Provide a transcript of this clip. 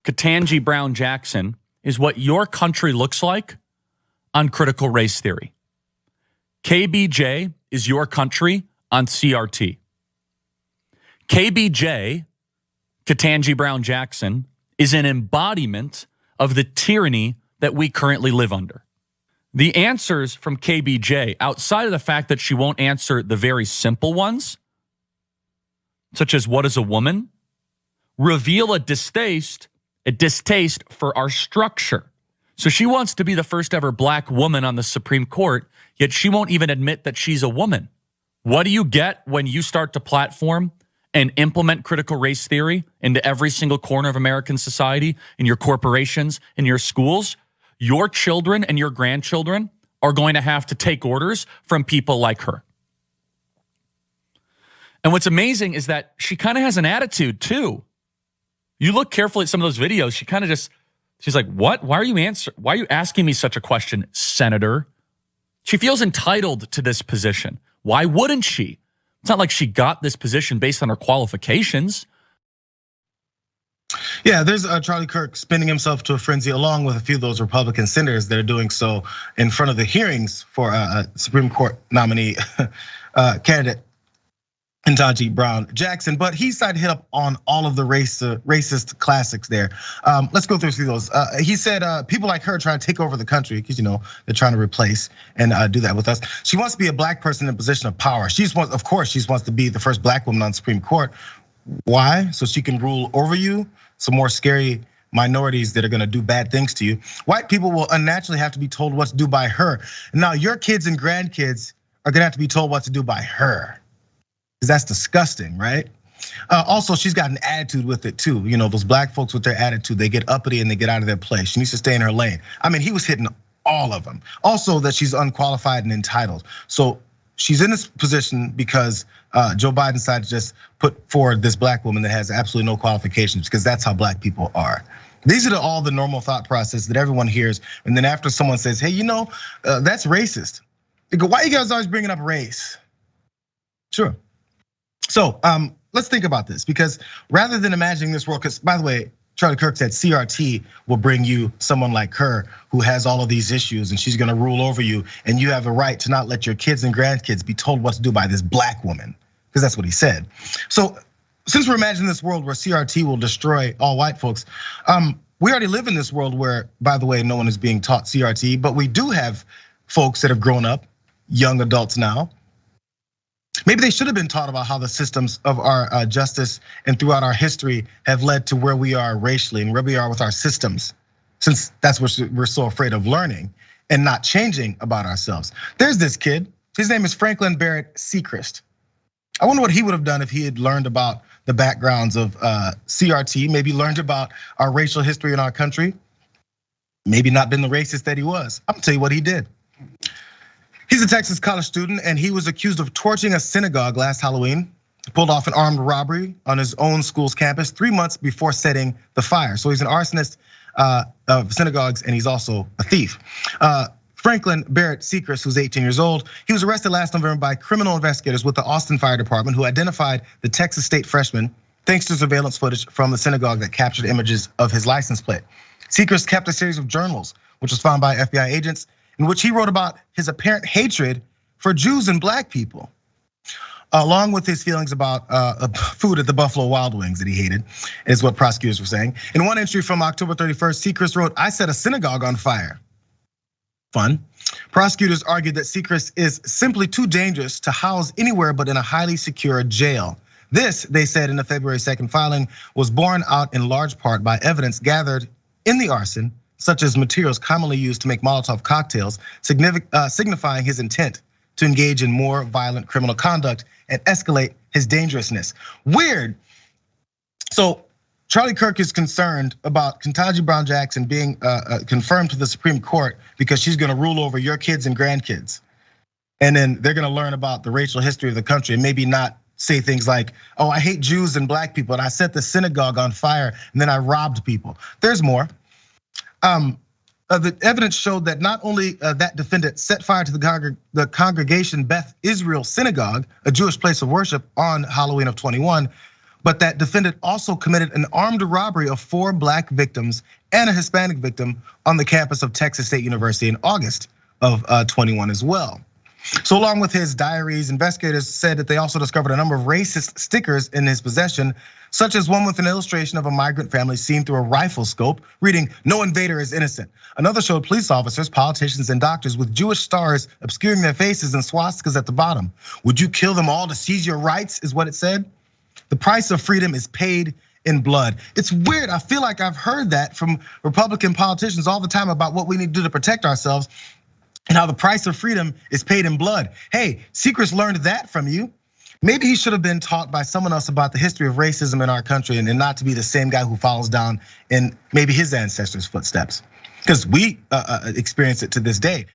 Ketanji Brown Jackson is what your country looks like on critical race theory. KBJ is your country on CRT. KBJ, Ketanji Brown Jackson, is an embodiment of the tyranny that we currently live under. The answers from KBJ, outside of the fact that she won't answer the very simple ones, such as what is a woman, reveal a distaste for our structure. So she wants to be the first ever black woman on the Supreme Court, yet she won't even admit that she's a woman. What do you get when you start to platform and implement critical race theory into every single corner of American society, in your corporations, in your schools? Your children and your grandchildren are going to have to take orders from people like her. And what's amazing is that she kind of has an attitude too. You look carefully at some of those videos, she kind of just, she's like, what? Why are you asking me such a question, Senator? She feels entitled to this position. Why wouldn't she? It's not like she got this position based on her qualifications. Yeah, there's Charlie Kirk spinning himself to a frenzy along with a few of those Republican senators that are doing so in front of the hearings for a Supreme Court nominee candidate, Ketanji Brown Jackson. But he started to hit up on all of the racist classics there. Let's go through those. He said people like her trying to take over the country because they're trying to replace and do that with us. She wants to be a black person in a position of power. Of course, she wants to be the first black woman on the Supreme Court. Why? So she can rule over you, some more scary minorities that are gonna do bad things to you. White people will unnaturally have to be told what to do by her. Now your kids and grandkids are gonna have to be told what to do by her. Because that's disgusting, right? Also, she's got an attitude with it too. Those black folks with their attitude, they get uppity and they get out of their place. She needs to stay in her lane. I mean, he was hitting all of them. Also that she's unqualified and entitled. So she's in this position because Joe Biden decided to just put forward this black woman that has absolutely no qualifications because that's how black people are. These are all the normal thought process that everyone hears. And then after someone says, hey, that's racist. They go, why are you guys always bringing up race? Sure. So let's think about this, because rather than imagining this world, because by the way, Charlie Kirk said CRT will bring you someone like her who has all of these issues and she's gonna rule over you and you have the right to not let your kids and grandkids be told what to do by this black woman, because that's what he said. So since we're imagining this world where CRT will destroy all white folks, we already live in this world where, by the way, no one is being taught CRT, but we do have folks that have grown up, young adults now. Maybe they should have been taught about how the systems of our justice and throughout our history have led to where we are racially and where we are with our systems, since that's what we're so afraid of learning and not changing about ourselves. There's this kid, his name is Franklin Barrett Seacrest. I wonder what he would have done if he had learned about the backgrounds of CRT, maybe learned about our racial history in our country, maybe not been the racist that he was. I'm gonna tell you what he did. He's a Texas college student and he was accused of torching a synagogue last Halloween. He pulled off an armed robbery on his own school's campus 3 months before setting the fire. So he's an arsonist of synagogues and he's also a thief. Franklin Barrett Seacrest, who's 18 years old, he was arrested last November by criminal investigators with the Austin Fire Department who identified the Texas State freshman thanks to surveillance footage from the synagogue that captured images of his license plate. Seacrest kept a series of journals, which was found by FBI agents, in which he wrote about his apparent hatred for Jews and black people, along with his feelings about food at the Buffalo Wild Wings that he hated, is what prosecutors were saying. In one entry from October 31st, Seacrest wrote, "I set a synagogue on fire." Fun. Prosecutors argued that Seacrest is simply too dangerous to house anywhere but in a highly secure jail. This, they said in the February 2nd filing, was borne out in large part by evidence gathered in the arson, such as materials commonly used to make Molotov cocktails, signifying his intent to engage in more violent criminal conduct and escalate his dangerousness. Weird. So Charlie Kirk is concerned about Ketanji Brown Jackson being confirmed to the Supreme Court because she's gonna rule over your kids and grandkids. And then they're gonna learn about the racial history of the country and maybe not say things like, oh, I hate Jews and black people and I set the synagogue on fire and then I robbed people. There's more. The evidence showed that not only that defendant set fire to the congregation Beth Israel Synagogue, a Jewish place of worship on Halloween of 21, but that defendant also committed an armed robbery of 4 black victims and a Hispanic victim on the campus of Texas State University in August of 21 as well. So along with his diaries, investigators said that they also discovered a number of racist stickers in his possession, such as one with an illustration of a migrant family seen through a rifle scope, reading, "No invader is innocent." Another showed police officers, politicians, and doctors with Jewish stars obscuring their faces and swastikas at the bottom. "Would you kill them all to seize your rights?" is what it said. The price of freedom is paid in blood. It's weird, I feel like I've heard that from Republican politicians all the time about what we need to do to protect ourselves, and how the price of freedom is paid in blood. Hey, Seacrest learned that from you. Maybe he should have been taught by someone else about the history of racism in our country and not to be the same guy who follows down in maybe his ancestors' footsteps. Because we experience it to this day.